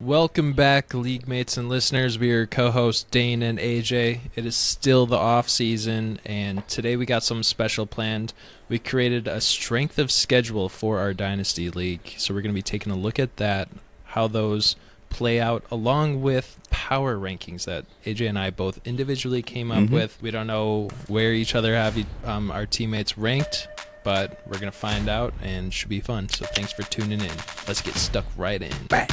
Welcome back, league mates and listeners. We are co-hosts Dane and AJ. It is still the off season, and today we got something special planned. We created a strength of schedule for our Dynasty League, so we're going to be taking a look at that, how those play out, along with power rankings that AJ and I both individually came up with. We don't know where each other have our teammates ranked, but we're going to find out, and it should be fun. So thanks for tuning in. Let's get stuck right in. Bang.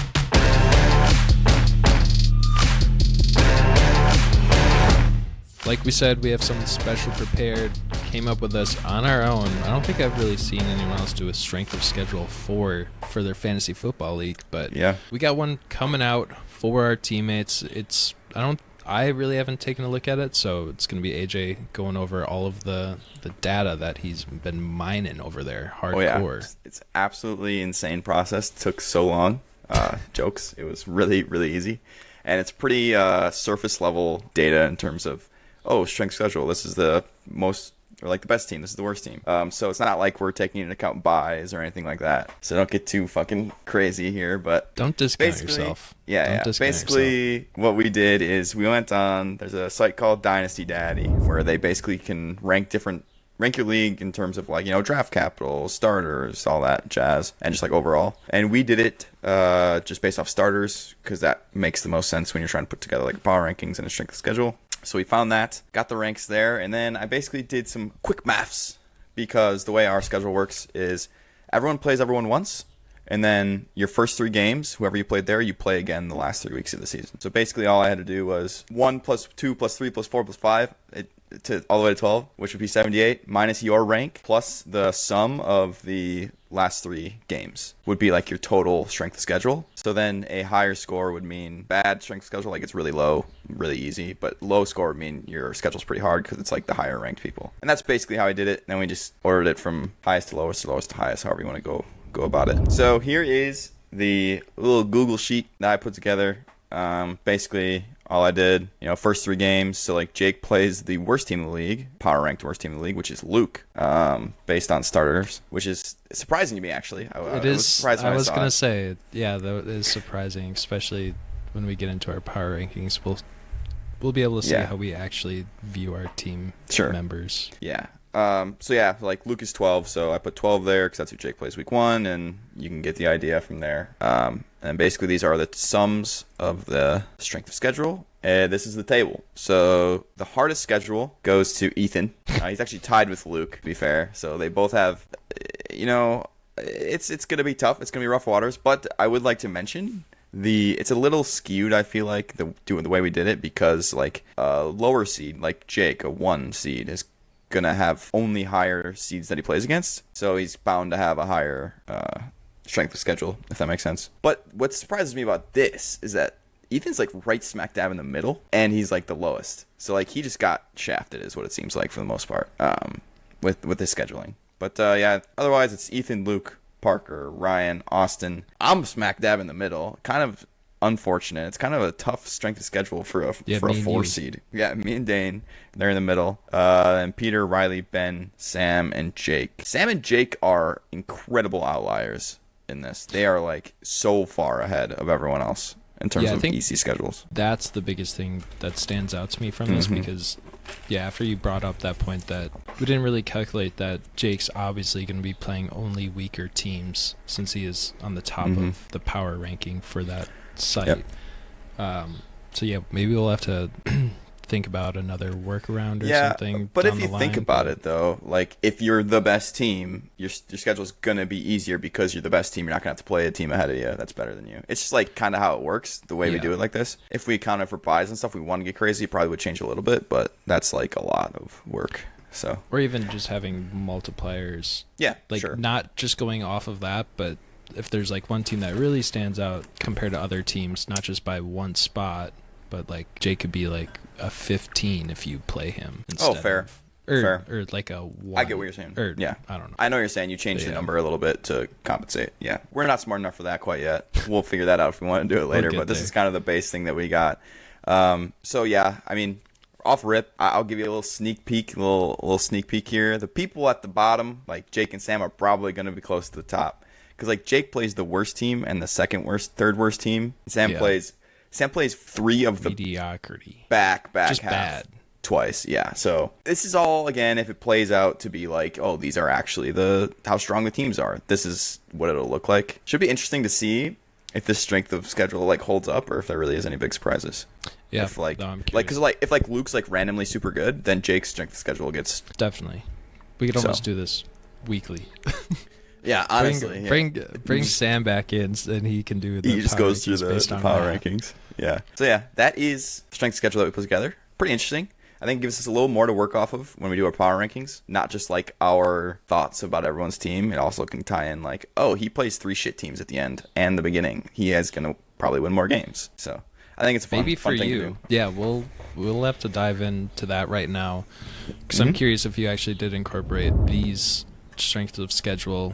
Like we said, we have something special prepared. Came up with this on our own. I don't think I've really seen anyone else do a strength of schedule for their fantasy football league, but yeah, we got one coming out for our teammates. I really haven't taken a look at it, so it's going to be AJ going over all of the data that he's been mining over there, hardcore. Yeah. It's absolutely insane process. It took so long. Jokes. It was really, really easy. And it's pretty surface level data in terms of, strength schedule. This is the most, or like the best team. This is the worst team. So it's not like we're taking into account buys or anything like that. So don't get too fucking crazy here, but don't discount yourself. Yeah. Basically, what we did is we went on, there's a site called Dynasty where they basically can rank your league in terms of draft capital, starters, all that jazz, and just like overall. And we did it just based off starters because that makes the most sense when you're trying to put together like power rankings and a strength of schedule. So we found that, got the ranks there, and then I basically did some quick maths because the way our schedule works is everyone plays everyone once, and then your first 3 games, whoever you played there, you play again the last 3 weeks of the season. So basically all I had to do was 1 plus 2 plus 3 plus 4 plus 5 all the way to 12, which would be 78, minus your rank, plus the sum of the last 3 games would be like your total strength of schedule. So then a higher score would mean bad strength of schedule, like it's really low, really easy, but low score would mean your schedule's pretty hard because it's like the higher ranked people. And that's basically how I did it. Then we just ordered it from highest to lowest to highest, however you want to go about it. So here is the little Google sheet that I put together. Basically all I did, first 3 games. So like Jake plays the worst team in the league, power ranked worst team in the league, which is Luke, based on starters, which is surprising to me actually. I was gonna say, yeah, that is surprising, especially when we get into our power rankings. We'll be able to see how we actually view our team members. Yeah. Like Luke is 12, so I put 12 there because that's who Jake plays week 1, and you can get the idea from there. And basically these are the sums of the strength of schedule. This is the table. So the hardest schedule goes to Ethan. He's actually tied with Luke, to be fair. So they both have, it's going to be tough. It's going to be rough waters. But I would like to mention it's a little skewed, I feel like, the way we did it, because like a lower seed, like Jake, a 1 seed, is gonna have only higher seeds that he plays against, so he's bound to have a higher strength of schedule, if that makes sense. But what surprises me about this is that Ethan's like right smack dab in the middle, and he's like the lowest, so like he just got shafted is what it seems like for the most part with his scheduling. But otherwise it's Ethan, Luke, Parker, Ryan, Austin. I'm smack dab in the middle, kind of unfortunate. It's kind of a tough strength of schedule for a 4 seed. Yeah, me and Dane, they're in the middle. And Peter, Riley, Ben, Sam, and Jake. Sam and Jake are incredible outliers in this. They are like so far ahead of everyone else in terms of easy schedules. That's the biggest thing that stands out to me from this because, after you brought up that point that we didn't really calculate that Jake's obviously going to be playing only weaker teams since he is on the top of the power ranking for that site. Yep. Maybe we'll have to think about another workaround or something. But if you think about it though, like if you're the best team, your schedule's gonna be easier because you're the best team. You're not gonna have to play a team ahead of you that's better than you. It's just like kind of how it works, the way we do it like this. If we accounted for buys and stuff, we want to get crazy, it probably would change a little bit, but that's like a lot of work. So, or even just having multipliers. Not just going off of that, but if there's like one team that really stands out compared to other teams, not just by one spot, but like Jake could be like a 15 if you play him instead. Fair. Or like a 1. I get what you're saying. Or, I don't know. I know what you're saying. You changed the number a little bit to compensate. Yeah. We're not smart enough for that quite yet. We'll figure that out if we want to do it later, but this is kind of the base thing that we got. I mean, off rip, I'll give you a little sneak peek, little sneak peek here. The people at the bottom, like Jake and Sam, are probably going to be close to the top because like Jake plays the worst team and the third worst team. Sam Yeah. plays 3 of the Mediocrity. back Just half bad. twice. Yeah. So this is all, again, if it plays out to be like, oh, these are actually how strong the teams are. This is what it'll look like. Should be interesting to see if this strength of schedule like holds up, or if there really is any big surprises. Yeah, If like, no, I'm curious. like, cause like if like Luke's like randomly super good, then Jake's strength of schedule gets. Definitely. We could almost do this weekly. Yeah, honestly. Bring Sam back in, and he can do the He just power goes through rankings based the on power that. rankings. Yeah. So yeah, that is the strength schedule that we put together. Pretty interesting. I think it gives us a little more to work off of when we do our power rankings. Not just like our thoughts about everyone's team. It also can tie in like, oh, he plays 3 shit teams at the end and the beginning. He is going to probably win more games. So I think it's a Maybe fun for thing to you. do. Yeah, we'll have to dive into that right now, because Mm-hmm. I'm curious if you actually did incorporate these strength of schedule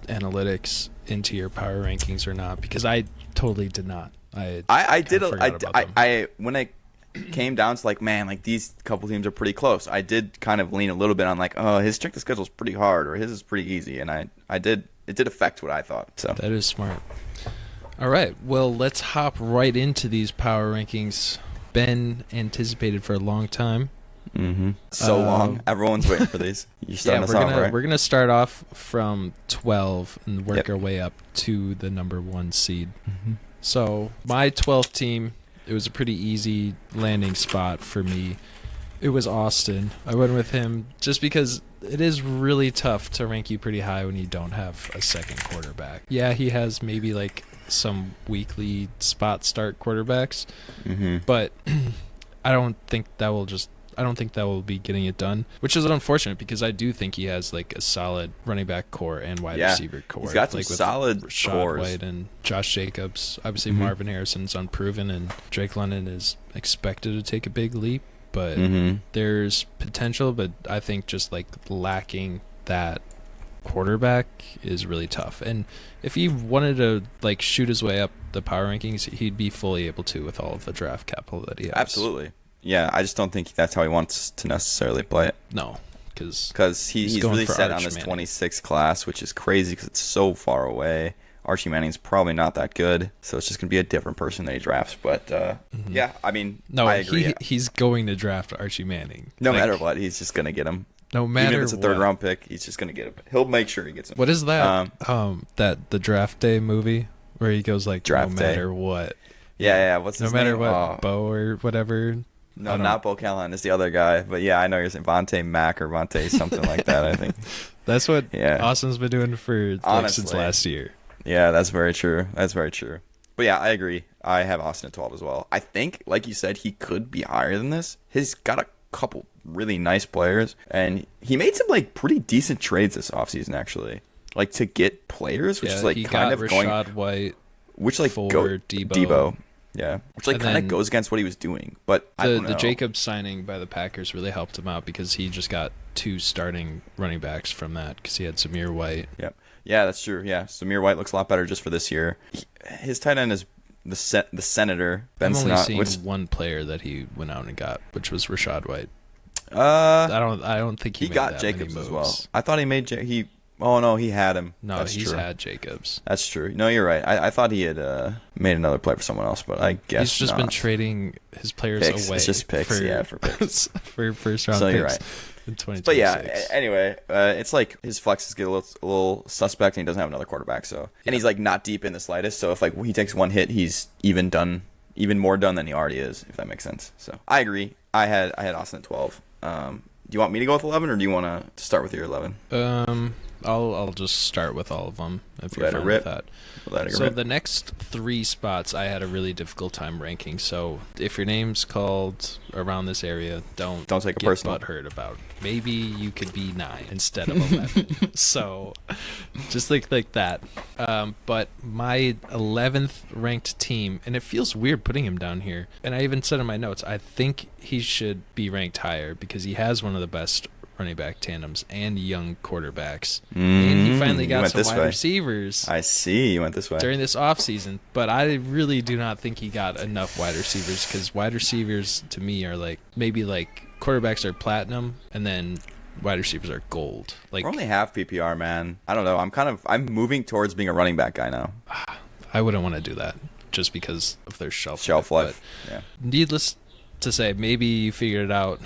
analytics into your power rankings or not, because I totally did not. I did. forgot about them. When I came down to like, man, like these couple teams are pretty close. I did kind of lean a little bit on like, oh, his strength of schedule is pretty hard, or his is pretty easy, and it did affect what I thought. So That is smart. All right, well, let's hop right into these power rankings. Been anticipated for a long time. so long. Everyone's waiting for these. You're starting us off, right? We're gonna start off from 12 and work Yep. our way up to the number 1 seed. So my 12th team, it was a pretty easy landing spot for me. It was Austin. I went with him just because it is really tough to rank you pretty high when you don't have a second quarterback. Yeah, he has maybe like some weekly spot start quarterbacks, but I don't think that will be getting it done, which is unfortunate because I do think he has like a solid running back core and wide Yeah, receiver core. he's got some like with solid Rashad cores. White and Josh Jacobs. Obviously, Marvin Harrison's unproven, and Drake London is expected to take a big leap. But there's potential, but I think just like lacking that quarterback is really tough. And if he wanted to like shoot his way up the power rankings, he'd be fully able to with all of the draft capital that he has. Absolutely. Yeah, I just don't think that's how he wants to necessarily play it. No, because He's going really for set on Arch this Manning. 26 class, which is crazy because it's so far away. Archie Manning's probably not that good, so it's just going to be a different person that he drafts. But yeah, I mean, no, I agree. he's going to draft Archie Manning. No Like, matter what, he's just going to get him. No matter Even if it's a third what. round pick, he's just going to get him. He'll make sure he gets him. What is that? That the draft day movie where he goes like, Draft no Day. matter what, Yeah. What's no his matter name? what, Oh, Bo or whatever. no, not Bo Callahan. It's the other guy. But yeah, I know you're saying Vontae Mack or Vontae something like that, I think. That's what Yeah. Austin's been doing for like, Honestly. since last year. Yeah, that's very true. That's very true. But yeah, I agree. I have Austin at 12 as well. I think, like you said, he could be higher than this. He's got a couple really nice players, and he made some like pretty decent trades this offseason, actually. Like to get players, which Yeah, is like he kind got of Rashad going, White. which like for go Debo. Yeah, which like And kind of then goes against what he was doing. But I don't know. The Jacobs signing by the Packers really helped him out because he just got 2 starting running backs from that because he had Samir White. Yep. Yeah, that's true. Yeah, Samir White looks a lot better just for this year. His tight end is the Senator Ben I'm only Sinnott, seeing which one player that he went out and got, which was Rashad White. uh I don't think he he made got that Jacobs many as well. moves. I thought he made he. Oh no, he had him. No, That's he's true. had Jacobs. That's true. No, you're right. I thought he had made another play for someone else, but I guess He's just not. been trading his players Picks. away. It's just picks, yeah, for picks. for first round So picks you're right. in 2026. But yeah, anyway, it's like his flexes get a little suspect, and he doesn't have another quarterback. So, and he's like not deep in the slightest. So if like he takes one hit, he's even more done than he already is. If that makes sense. So I agree. I had Austin at 12. Do you want me to go with 11, or do you want to start with your 11? I'll just start with all of them if you're Let it fine rip. with that. Let it So rip. the next 3 spots I had a really difficult time ranking. So if your name's called around this area, don't take it get personal. butthurt about. Maybe you could be 9 instead of 11. So just like that. But my 11th ranked team, and it feels weird putting him down here. And I even said in my notes, I think he should be ranked higher because he has one of the best running back tandems and young quarterbacks. And he finally You got went some this wide way. receivers I see. You went this way. during this offseason, but I really do not think he got enough wide receivers because wide receivers to me are like maybe like quarterbacks are platinum and then wide receivers are gold. Like, We're only half PPR, man. I don't know. I'm moving towards being a running back guy now. I wouldn't want to do that just because of their shelf life. Yeah. Needless to say, maybe you figured it out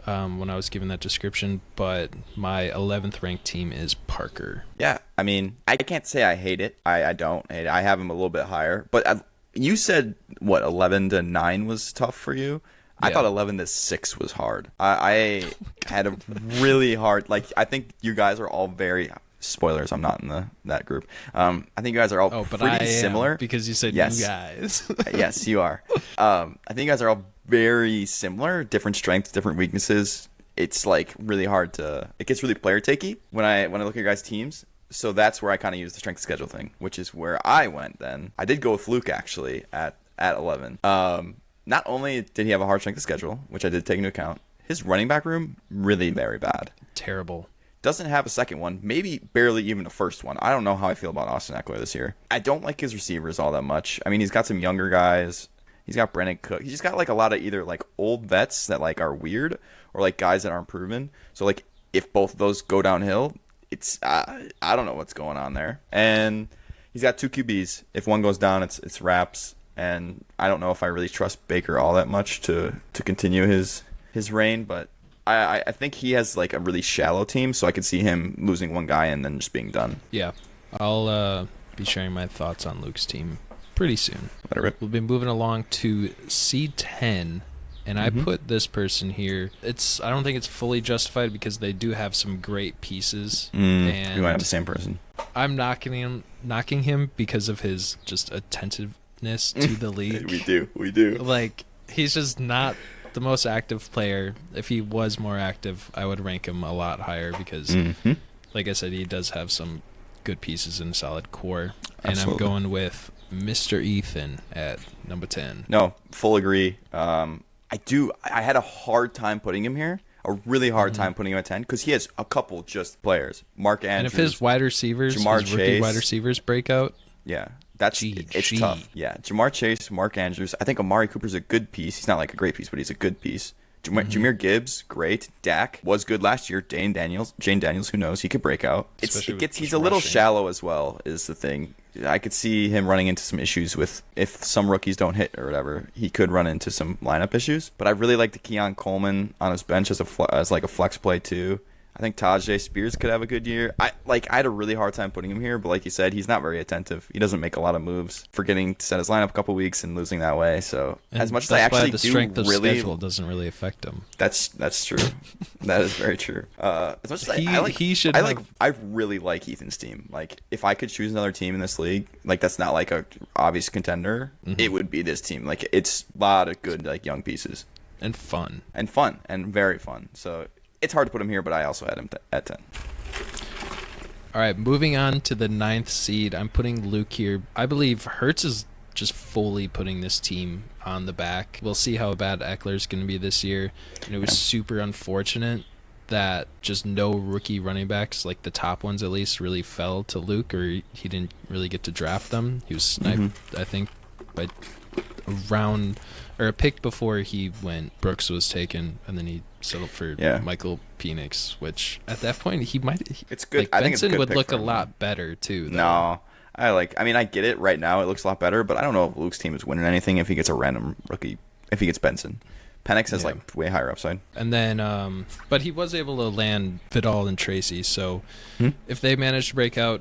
when I was giving that description, but my 11th ranked team is Parker. Yeah, I mean, I can't say I hate it. I don't hate it. I have him a little bit higher. But you said, what, 11 to 9 was tough for you? Yeah. I thought 11 to 6 was hard. I had a really hard, like, I think you guys are all very... Spoilers, I'm not in that group. I think you guys are all pretty similar. Because you said yes. You guys. Yes, you are. I think you guys are all very similar, different strengths, different weaknesses. It's like really hard it gets really player takey when I look at your guys' teams. So that's where I kind of use the strength of schedule thing, which is where I went then. I did go with Luke actually at 11. Not only did he have a hard strength of schedule, which I did take into account, his running back room really very bad. Terrible. Doesn't have a second one, maybe barely even a first one. I don't know how I feel about Austin Eckler this year. I don't like his receivers all that much. I mean, he's got some younger guys. He's got Brandon Cook. He's just got like a lot of either like old vets that like are weird or like guys that aren't proven. So like if both of those go downhill, it's I don't know what's going on there. And he's got 2 QBs. If one goes down, it's wraps. And I don't know if I really trust Baker all that much to continue his reign, but I think he has like a really shallow team, so I could see him losing one guy and then just being done. Yeah, I'll be sharing my thoughts on Luke's team pretty soon. We'll be moving along to seed 10, and I put this person here. I don't think it's fully justified because they do have some great pieces. And we might have the same person. I'm knocking him because of his just attentiveness to the league. We do. Like, he's just not the most active player. If he was more active, I would rank him a lot higher because, like I said, he does have some good pieces and solid core. And Absolutely. I'm going with Mr. Ethan at number 10. No, full agree. I had a hard time putting him here. A really hard time putting him at 10 because he has a couple just players. Mark Andrews. And if his wide receivers, rookie wide receivers break out, yeah. It's tough. Yeah, Jamar Chase, Mark Andrews. I think Amari Cooper's a good piece. He's not like a great piece, but he's a good piece. Jahmyr Gibbs, great. Dak was good last year. Jane Daniels, who knows? He could break out. He's a little shallow as well, is the thing. I could see him running into some issues with if some rookies don't hit or whatever. He could run into some lineup issues. But I really like the Keon Coleman on his bench as like a flex play too. I think Tajay Spears could have a good year. I had a really hard time putting him here, but like you said, he's not very attentive. He doesn't make a lot of moves, forgetting to set his lineup a couple weeks and losing that way. So as much as I actually the strength of schedule doesn't really affect him. That's true. That is very true. As much as I really like Ethan's team. Like if I could choose another team in this league, like that's not like a obvious contender, it would be this team. Like it's a lot of good like young pieces and fun and very fun. So. It's hard to put him here, but I also had him at 10. All right, moving on to the 9th seed. I'm putting Luke here. I believe Hurts is just fully putting this team on the back. We'll see how bad Eckler's going to be this year. And it was super unfortunate that just no rookie running backs, like the top ones at least, really fell to Luke, or he didn't really get to draft them. He was sniped, I think, by a round or a pick before he went. Brooks was taken, and then he settled for Michael Penix, which at that point he might. It's good. Like, I think it's a Benson good would pick look for a him. lot better too. Though. No, I get it right now. It looks a lot better, but I don't know if Luke's team is winning anything if he gets a random rookie. If he gets Benson, Penix has like way higher upside. And then, but he was able to land Vidal and Tracy. So if they manage to break out,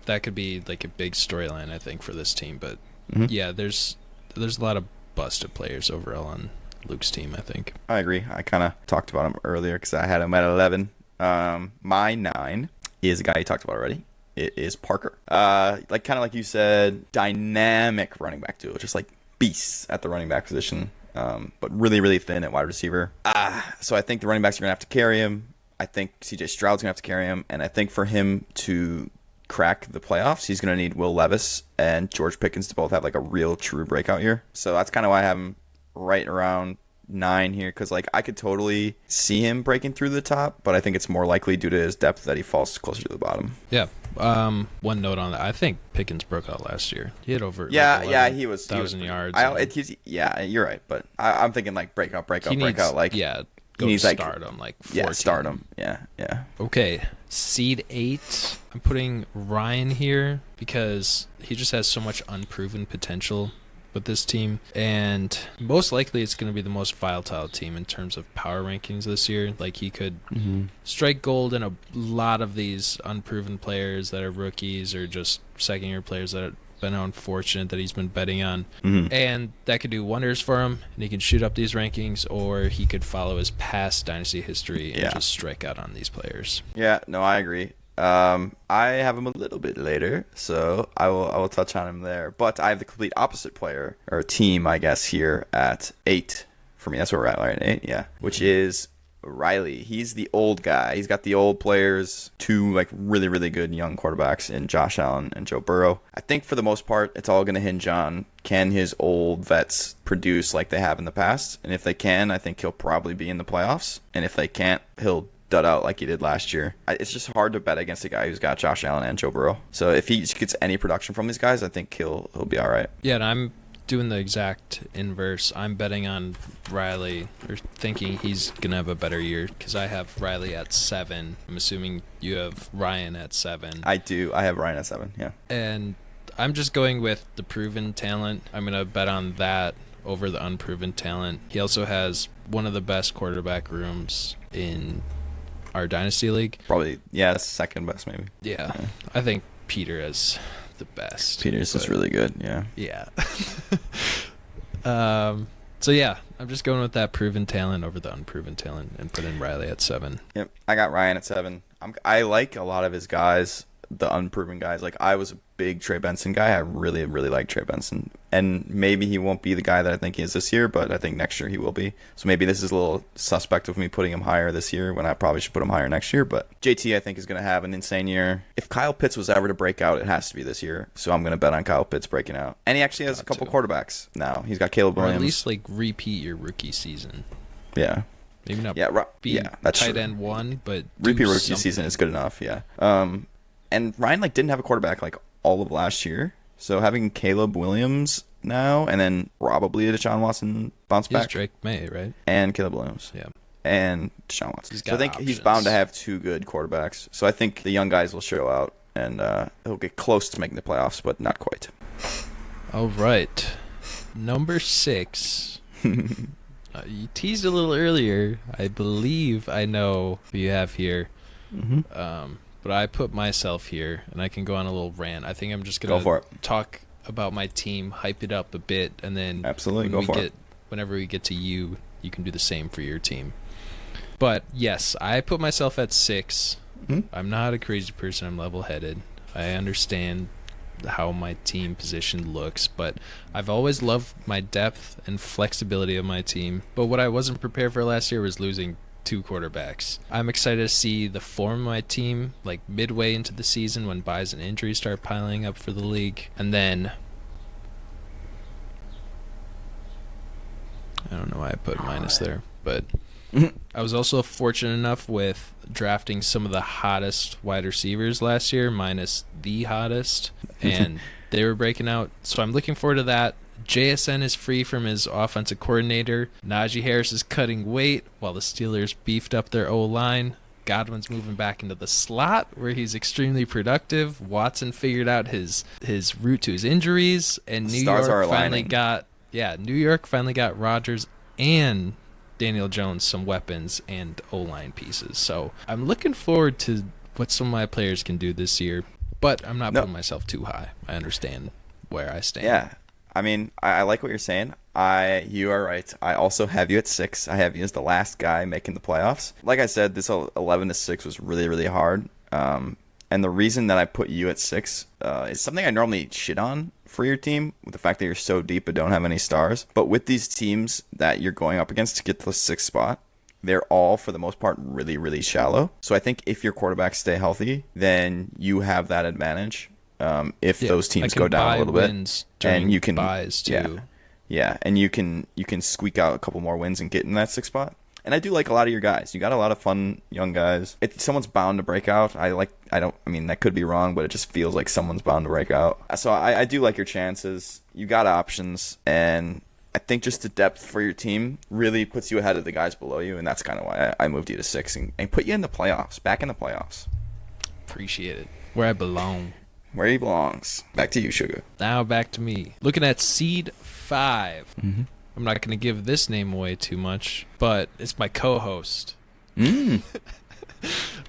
that could be like a big storyline, I think, for this team. But yeah, there's a lot of busted players overall on Luke's team, I think. I agree. I kind of talked about him earlier because I had him at 11. My 9 is a guy you talked about already. It is Parker. Like kind of like you said, dynamic running back duo, just like beasts at the running back position, but really, really thin at wide receiver. So I think the running backs are going to have to carry him. I think CJ Stroud's going to have to carry him. And I think for him to crack the playoffs, he's going to need Will Levis and George Pickens to both have like a real true breakout year. So that's kind of why I have him right around 9 here, because like I could totally see him breaking through the top, but I think it's more likely due to his depth that he falls closer to the bottom. Yeah. One note on that: I think Pickens broke out last year. He had over he was 1,000 yards. You're right, but I'm thinking like breakout. Like go He's to like, stardom, like 14. yeah, stardom. Yeah, yeah. Okay, seed 8. I'm putting Ryan here because he just has so much unproven potential with this team, and most likely it's going to be the most volatile team in terms of power rankings this year. Like, he could strike gold in a lot of these unproven players that are rookies or just second-year players that have been unfortunate that he's been betting on, and that could do wonders for him, and he can shoot up these rankings, or he could follow his past Dynasty history and just strike out on these players. Yeah, no, I agree. I have him a little bit later, so I will touch on him there. But I have the complete opposite player, or team, I guess, here at 8. For me, that's where we're at, right? 8, yeah. Which is Riley. He's the old guy. He's got the old players, 2 like really, really good young quarterbacks in Josh Allen and Joe Burrow. I think for the most part, it's all going to hinge on, can his old vets produce like they have in the past? And if they can, I think he'll probably be in the playoffs. And if they can't, he'll dud out like he did last year. It's just hard to bet against a guy who's got Josh Allen and Joe Burrow. So if he gets any production from these guys, I think he'll be all right. Yeah, and I'm doing the exact inverse. I'm betting on Riley, or thinking he's gonna have a better year, because I have Riley at 7. I'm assuming you have Ryan at 7. I do. I have Ryan at 7. Yeah. And I'm just going with the proven talent. I'm gonna bet on that over the unproven talent. He also has one of the best quarterback rooms in our Dynasty League. Probably, yeah, second best maybe. Yeah. I think Peter is the best. Peter's just really good, yeah. Yeah. So yeah, I'm just going with that proven talent over the unproven talent and put in Riley at 7. Yep, I got Ryan at 7. I like a lot of his guys, the unproven guys. Like, I was a big Trey Benson guy. I really, really like Trey Benson. And maybe he won't be the guy that I think he is this year, but I think next year he will be. So maybe this is a little suspect of me putting him higher this year when I probably should put him higher next year. But JT, I think, is going to have an insane year. If Kyle Pitts was ever to break out, it has to be this year. So I'm going to bet on Kyle Pitts breaking out. And he actually has a couple quarterbacks now. He's got Caleb Williams. Or at least, like, repeat your rookie season. Yeah. Maybe not that's tight true. End 1, but repeat rookie season is good enough, yeah. And Ryan didn't have a quarterback all of last year. So having Caleb Williams now, and then probably a Deshaun Watson bounce back. Drake May, right? And Caleb Williams. Yeah. And Deshaun Watson. So I think he's bound to have 2 good quarterbacks. So I think the young guys will show out, and he'll get close to making the playoffs, but not quite. All right. Number 6. You teased a little earlier. I believe I know who you have here. But I put myself here, and I can go on a little rant. I think I'm just going to talk about my team, hype it up a bit, and then whenever we get to you, you can do the same for your team. But yes, I put myself at 6. I'm not a crazy person. I'm level-headed. I understand how my team position looks, but I've always loved my depth and flexibility of my team. But what I wasn't prepared for last year was losing 2 quarterbacks. I'm excited to see the form of my team like midway into the season when buys and injuries start piling up for the league. And then I don't know why I put minus there, but I was also fortunate enough with drafting some of the hottest wide receivers last year, minus the hottest, and they were breaking out. So I'm looking forward to that. JSN is free from his offensive coordinator. Najee Harris is cutting weight while the Steelers beefed up their O-line. Godwin's moving back into the slot where he's extremely productive. Watson figured out his route to his injuries, and New York finally got Rodgers and Daniel Jones some weapons and O-line pieces. So I'm looking forward to what some of my players can do this year, but I'm not putting myself too high. I understand where I stand. Yeah. I mean, I like what you're saying. You are right. I also have you at 6. I have you as the last guy making the playoffs. Like I said, this 11-6 was really, really hard. And the reason that I put you at 6 is something I normally shit on for your team, with the fact that you're so deep but don't have any stars. But with these teams that you're going up against to get to the 6th spot, they're all, for the most part, really, really shallow. So I think if your quarterbacks stay healthy, then you have that advantage. If those teams go down a little bit, and you can buys too. Yeah, and you can squeak out a couple more wins and get in that 6th spot. And I do like a lot of your guys. You got a lot of fun young guys. If someone's bound to break out, that could be wrong, but it just feels like someone's bound to break out. So I do like your chances. You got options, and I think just the depth for your team really puts you ahead of the guys below you, and that's kind of why I moved you to 6 and put you in the playoffs, back in the playoffs. Appreciate it. Where I belong. Where he belongs. Back to you, Sugar. Now back to me. Looking at seed 5. Mm-hmm. I'm not going to give this name away too much, but it's my co-host.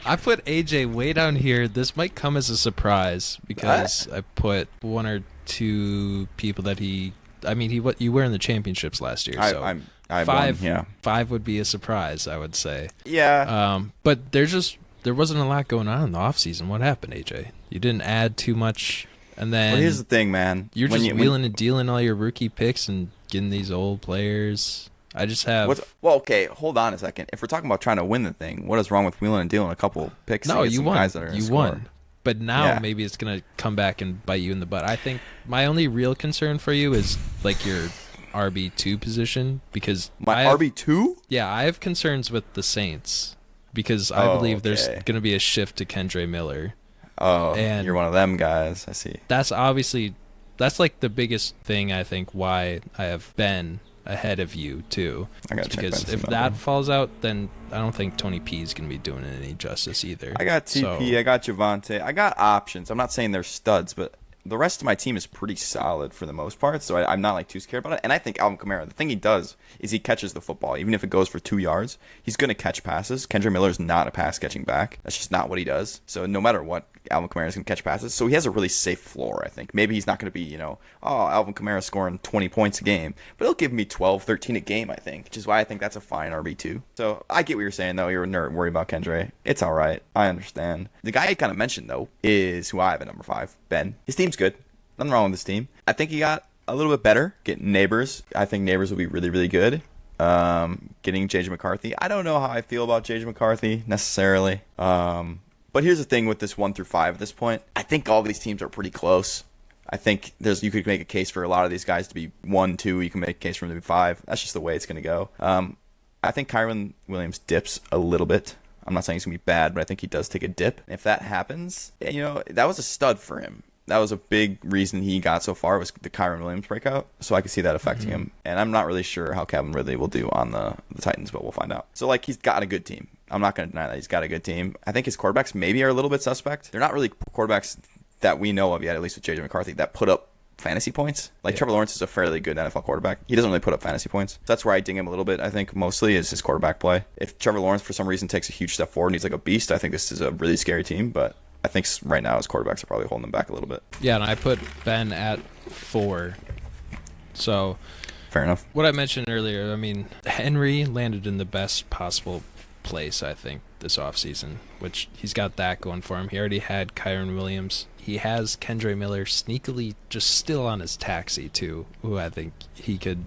I put AJ way down here. This might come as a surprise because I put 1 or 2 people that you were in the championships last year. So I 5, won, yeah. 5 would be a surprise, I would say. Yeah. But there wasn't a lot going on in the offseason. What happened, AJ? You didn't add too much, and then Well, here's the thing, man. You're just wheeling and dealing all your rookie picks and getting these old players. I just have. Well, okay, hold on a second. If we're talking about trying to win the thing, what is wrong with wheeling and dealing a couple picks? No, you won. Guys that are you score? won. But now maybe it's gonna come back and bite you in the butt. I think my only real concern for you is like your RB2 position because my RB2. Yeah, I have concerns with the Saints because I believe there's gonna be a shift to Kendre Miller. Oh, and you're one of them guys. I see. That's like the biggest thing I think why I have Ben ahead of you too. I gotta check because if that falls out, then I don't think Tony P is gonna be doing it any justice either. I got TP, I got Javonte, I got options. I'm not saying they're studs, but the rest of my team is pretty solid for the most part, so I'm not like too scared about it. And I think Alvin Kamara, the thing he does is he catches the football. Even if it goes for 2 yards, he's going to catch passes. Kendre Miller's not a pass-catching back. That's just not what he does. So no matter what, Alvin Kamara is going to catch passes. So he has a really safe floor, I think. Maybe he's not going to be, Alvin Kamara scoring 20 points a game, but he'll give me 12, 13 a game, I think, which is why I think that's a fine RB2. So I get what you're saying, though. You're a nerd worried about Kendre. It's all right. I understand. The guy I kind of mentioned, though, is who I have at number 5, Ben. His team's good. Nothing wrong with this team. I think he got a little bit better. Getting Neighbors. I think Neighbors will be really, really good. Getting J.J. McCarthy. I don't know how I feel about J.J. McCarthy necessarily. But here's the thing with this 1 through 5 at this point. I think all of these teams are pretty close. I think you could make a case for a lot of these guys to be 1, 2. You can make a case for them to be 5. That's just the way it's going to go. I think Kyron Williams dips a little bit. I'm not saying he's going to be bad, but I think he does take a dip. And if that happens, that was a stud for him. That was a big reason he got so far was the Kyron Williams breakout. So I could see that affecting him. And I'm not really sure how Calvin Ridley will do on the Titans, but we'll find out. So, he's got a good team. I'm not going to deny that he's got a good team. I think his quarterbacks maybe are a little bit suspect. They're not really quarterbacks that we know of yet, at least with J.J. McCarthy, that put up fantasy points. Trevor Lawrence is a fairly good NFL quarterback. He doesn't really put up fantasy points. So that's where I ding him a little bit, I think, mostly is his quarterback play. If Trevor Lawrence, for some reason, takes a huge step forward and he's like a beast, I think this is a really scary team, but I think right now his quarterbacks are probably holding him back a little bit. Yeah, and I put Ben at 4. So fair enough. What I mentioned earlier, Henry landed in the best possible place, I think, this offseason, which he's got that going for him. He already had Kyron Williams. He has Kendre Miller sneakily just still on his taxi, too, who I think he could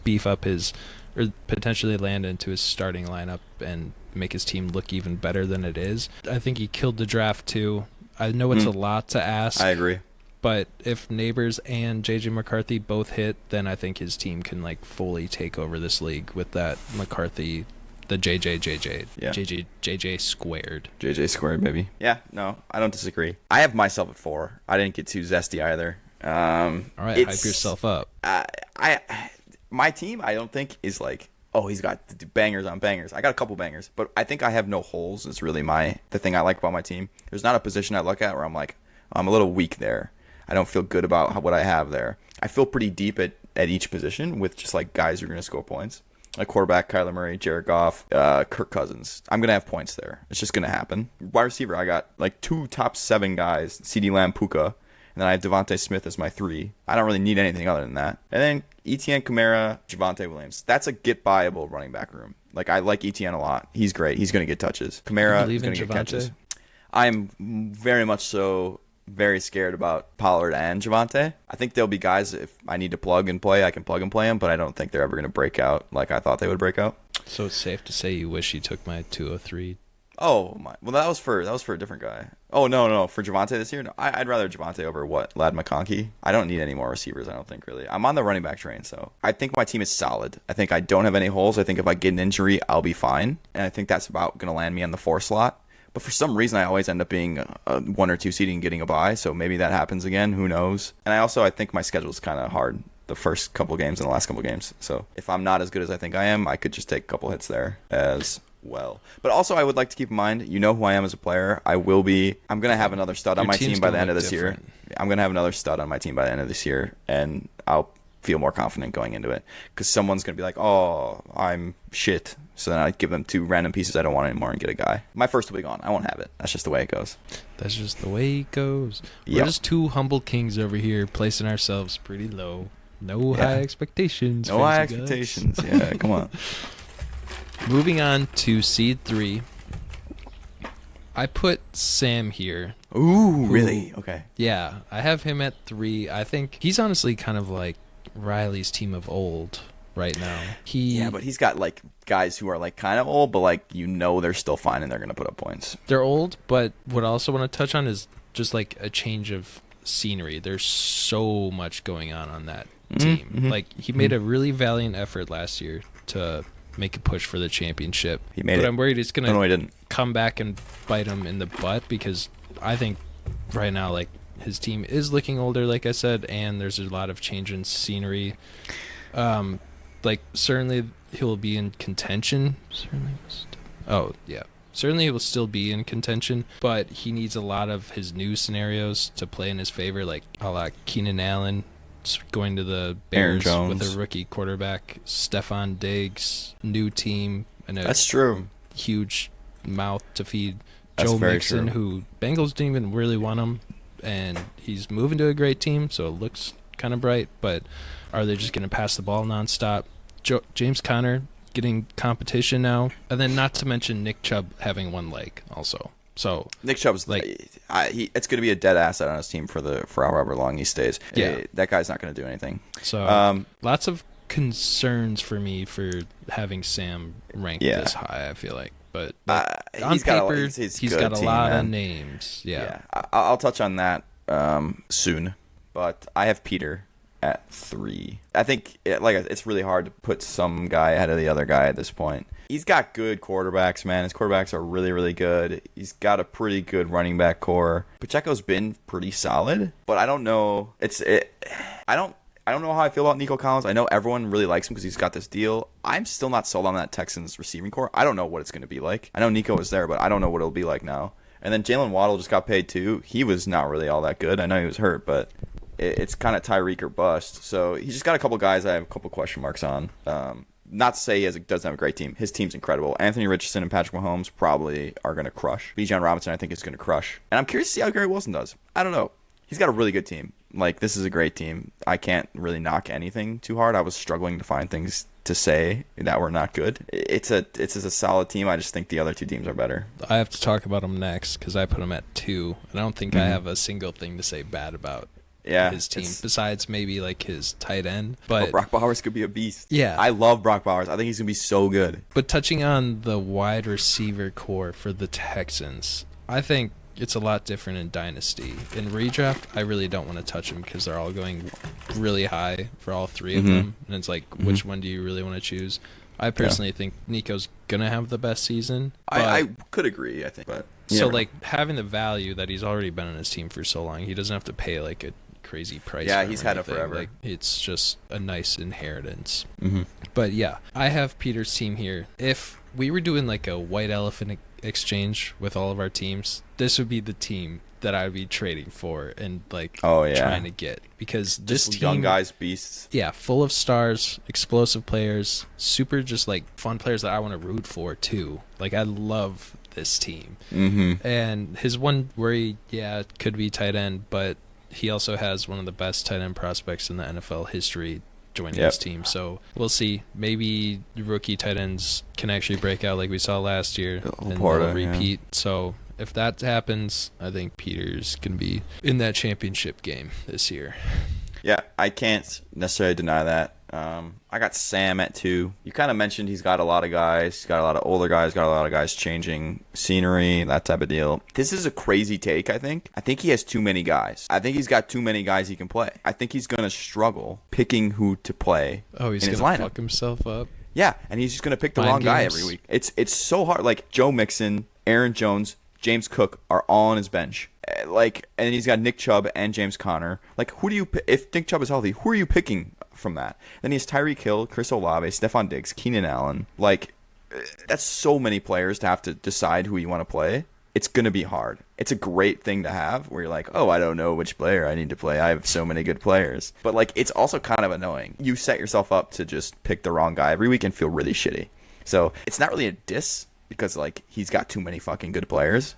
beef up or potentially land into his starting lineup and make his team look even better than it is. I think he killed the draft, too. I know it's a lot to ask. I agree. But if Neighbors and J.J. McCarthy both hit, then I think his team can fully take over this league with that McCarthy, the JJ squared. JJ squared, baby. Yeah, no, I don't disagree. I have myself at 4. I didn't get too zesty either. All right, hype yourself up. My team, I don't think is he's got bangers on bangers. I got a couple bangers, but I think I have no holes. Is really the thing I like about my team. There's not a position I look at where I'm I'm a little weak there. I don't feel good about what I have there. I feel pretty deep at each position with just guys who are going to score points. Like quarterback, Kyler Murray, Jared Goff, Kirk Cousins. I'm going to have points there. It's just going to happen. Wide receiver, I got 2 top 7 guys, CeeDee Lamb, Puka, and then I have Devontae Smith as my 3. I don't really need anything other than that. And then Etienne, Kamara, Javonte Williams. That's a get-buyable running back room. I like Etienne a lot. He's great. He's going to get touches. Kamara is going to get catches. I'm very much so very scared about Pollard and Javonte. I think there'll be guys, if I need to plug and play, I can plug and play them, but I don't think they're ever going to break out like I thought they would break out. So it's safe to say you wish you took my 203. Oh my! Well, that was for a different guy. Oh no, for Javonte this year, no, I'd rather Javonte over Lad McConkey. I don't need any more receivers. I don't think really. I'm on the running back train, so I think my team is solid. I think I don't have any holes. I think if I get an injury, I'll be fine, and I think that's about going to land me on the 4 slot. But for some reason, I always end up being a 1 or 2 seed and getting a bye. So maybe that happens again. Who knows? And I think my schedule is kind of hard. the first couple games and the last couple games. So if I'm not as good as I think I am, I could just take a couple hits there as well. But also, I would like to keep in mind, you know who I am as a player. I'm going to have another stud on my team by the end of this year. I'm going to have another stud on my team by the end of this year, and I'll feel more confident going into it because someone's going to be like, oh, I'm shit. So then I give them 2 random pieces I don't want anymore and get a guy. My first will be gone. I won't have it. That's just the way it goes. That's just the way it goes. We're just 2 humble kings over here placing ourselves pretty low. No high expectations. No high expectations. Yeah, come on. Moving on to seed 3. I put Sam here. Ooh, really? Okay. Yeah, I have him at 3. I think he's honestly kind of like Riley's team of old right now. Yeah, but he's got like guys who are like kind of old, but like they're still fine and they're going to put up points. They're old, but what I also want to touch on is just like a change of scenery. There's so much going on that team. Mm-hmm. Like he made a really valiant effort last year to make a push for the championship. He made it. But I'm worried it's going to he come back and bite him in the butt because I think right now like his team is looking older, like I said, and there's a lot of change in scenery. Like certainly he'll be in contention. Certainly he will still be in contention, but he needs a lot of his new scenarios to play in his favor, like a la Keenan Allen going to the Bears with a rookie quarterback, Stephon Diggs, new team, and that's true. Huge mouth to feed. That's Joe very Mixon, true. who Bengals didn't even really want him, and he's moving to a great team, so it looks kind of bright, but are they just going to pass the ball nonstop? James Conner getting competition now, and then not to mention Nick Chubb having one leg also. So Nick Chubb's like, it's going to be a dead asset on his team for however long he stays. Yeah, that guy's not going to do anything. So lots of concerns for me for having Sam ranked this high. I feel like, but on paper, he's got a lot of names. Yeah, I'll touch on that soon. But I have Peter at 3. I think it's really hard to put some guy ahead of the other guy at this point. He's got good quarterbacks, man. His quarterbacks are really, really good. He's got a pretty good running back core. Pacheco's been pretty solid, but I don't know. I don't know how I feel about Nico Collins. I know everyone really likes him because he's got this deal. I'm still not sold on that Texans receiving core. I don't know what it's going to be like. I know Nico was there, but I don't know what it'll be like now. And then Jalen Waddle just got paid too. He was not really all that good. I know he was hurt, but it's kind of Tyreek or bust. So he's just got a couple guys I have a couple question marks on. Not to say he doesn't have a great team. His team's incredible. Anthony Richardson and Patrick Mahomes probably are going to crush. Bijan Robinson, I think, is going to crush. And I'm curious to see how Gary Wilson does. I don't know. He's got a really good team. Like, this is a great team. I can't really knock anything too hard. I was struggling to find things to say that were not good. It's a solid team. I just think the other 2 teams are better. I have to talk about him next because I put him at 2, and I don't think I have a single thing to say bad about his team besides maybe like his tight end. But Brock Bowers could be a beast. Yeah, I love Brock Bowers. I think he's gonna be so good. But touching on the wide receiver core for the Texans, I think it's a lot different in Dynasty. In redraft, I really don't want to touch them because they're all going really high for all 3 of them, and it's like, which one do you really want to choose? I personally think Nico's gonna have the best season. I could agree. I think, but so like having the value that he's already been on his team for so long, he doesn't have to pay like a crazy price. Yeah, he's had it forever. Like, it's just a nice inheritance. But yeah, I have Peter's team here. If we were doing like a white elephant exchange with all of our teams, this would be the team that I'd be trading for and like trying to get, because this team, young guys, beasts. Yeah, full of stars, explosive players, super just like fun players that I want to root for too. Like, I love this team. And his one worry, could be tight end, but he also has one of the best tight end prospects in the NFL history joining his team. So we'll see. Maybe rookie tight ends can actually break out like we saw last year and they'll repeat. So if that happens, I think Peter's going to be in that championship game this year. Yeah, I can't necessarily deny that. I got Sam at 2. You kind of mentioned he's got a lot of guys. He's got a lot of older guys, got a lot of guys changing scenery, that type of deal. This is a crazy take, I think. I think he has too many guys. I think he's got too many guys he can play. I think he's going to struggle picking who to play in his lineup. He's going to fuck himself up? Yeah, and he's just going to pick the wrong guy every week. It's so hard. Like, Joe Mixon, Aaron Jones, James Cook are all on his bench. And he's got Nick Chubb and James Conner. Like, who do you if Nick Chubb is healthy, who are you picking from that. Then he has Tyreek Hill, Chris Olave, Stephon Diggs, Keenan Allen. Like, that's so many players to have to decide who you want to play. It's going to be hard. It's a great thing to have where you're like, oh, I don't know which player I need to play. I have so many good players. But, like, it's also kind of annoying. You set yourself up to just pick the wrong guy every week and feel really shitty. So it's not really a diss because, like, he's got too many fucking good players.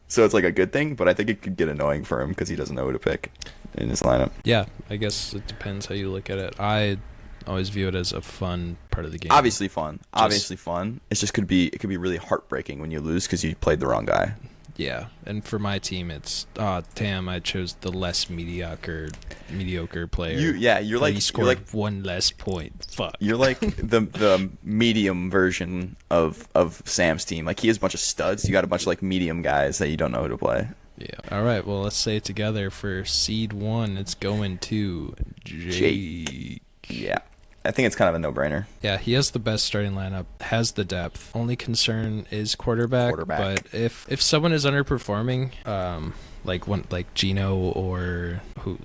So it's, like, a good thing. But I think it could get annoying for him because he doesn't know who to pick in his lineup. Yeah, I guess it depends how you look at it. I always view it as a fun part of the game. Obviously fun. It's just it could be really heartbreaking when you lose because you played the wrong guy. Yeah, and for my team, it's damn, I chose the less mediocre player. You're like he scored one less point. Fuck. You're like the medium version of Sam's team. Like, he has a bunch of studs. You got a bunch of like medium guys that you don't know who to play. Yeah. All right. Well, let's say it together. For seed 1, it's going to Jake. Yeah. I think it's kind of a no-brainer. Yeah, he has the best starting lineup, has the depth. Only concern is quarterback. But if someone is underperforming, like Geno or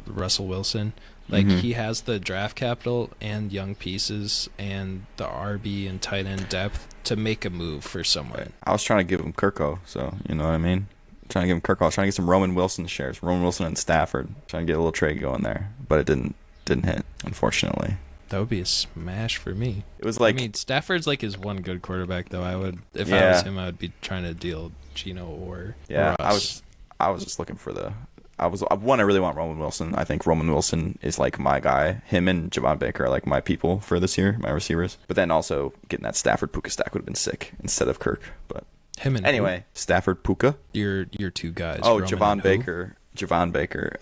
Russell Wilson, like he has the draft capital and young pieces and the RB and tight end depth to make a move for someone. Right. I was trying to give him Kirko, so you know what I mean? Trying to give him Kirko. I was trying to get some Roman Wilson shares. Roman Wilson and Stafford. Trying to get a little trade going there, but it didn't hit, unfortunately. That would be a smash for me. It was like, I mean, Stafford's like his one good quarterback, though. I would, if I was him, I would be trying to deal Geno or Russ. I was just looking for I really want Roman Wilson. I think Roman Wilson is like my guy. Him and Javon Baker are like my people for this year, my receivers. But then also getting that Stafford Puka stack would have been sick instead of Kirk. But anyway, Stafford Puka. Your two guys. Oh, Javon Baker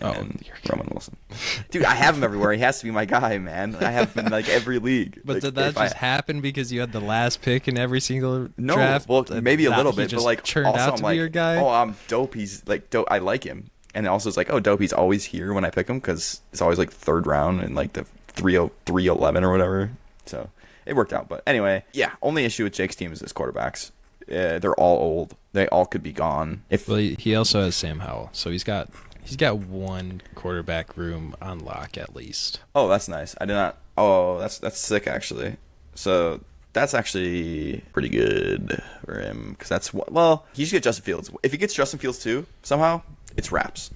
and Roman Wilson. Dude, I have him everywhere. He has to be my guy, man. I have him in like every league. But like, did that just happen because you had the last pick in every single draft? Well, maybe a little bit, but like turned also out to I'm be your guy. Oh, I'm dope. He's like dope. I like him. And also it's like, oh, dope. He's always here when I pick him because it's always like third round and like the 311 or whatever. So it worked out. But anyway, yeah. Only issue with Jake's team is his quarterbacks. They're all old. They all could be gone. Well, he also has Sam Howell, so he's got one quarterback room on lock at least. Oh, that's nice. I did not. Oh, that's sick actually. So that's actually pretty good for him because he should get Justin Fields. If he gets Justin Fields too somehow, it's wraps.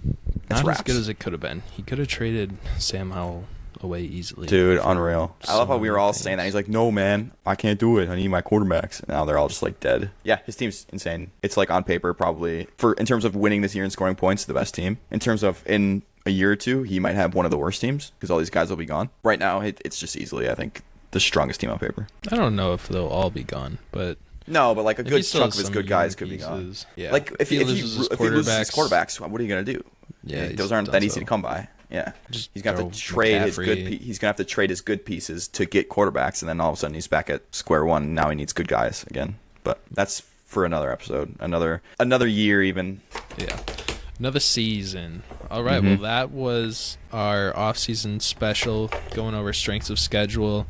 Not as good as it could have been. He could have traded Sam Howell away easily. Dude, unreal. I love how we were all saying that. He's like, no, man, I can't do it. I need my quarterbacks. And now they're all just like dead. Yeah, his team's insane. It's like on paper probably, in terms of winning this year and scoring points, the best team. In terms of in a year or two, he might have one of the worst teams because all these guys will be gone. Right now, it's just easily, I think, the strongest team on paper. I don't know if they'll all be gone, but... No, but like a good chunk of his good guys could be gone. Yeah. Like if he loses his quarterbacks, what are you gonna do? Yeah, those aren't that easy to come by. Yeah, he's gonna have to trade his good. He's gonna have to trade his good pieces to get quarterbacks, and then all of a sudden he's back at square one. Now he needs good guys again. But that's for another episode, another year even. Yeah, another season. All right. Well, that was our off-season special, going over strengths of schedule,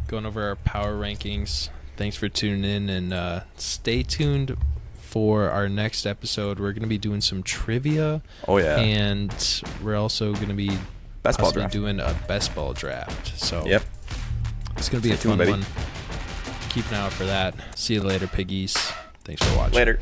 going over our power rankings. Thanks for tuning in, and stay tuned for our next episode. We're going to be doing some trivia. Oh, yeah. And we're also going to be doing a best ball draft. So yep. It's going to be a fun one. Keep an eye out for that. See you later, piggies. Thanks for watching. Later.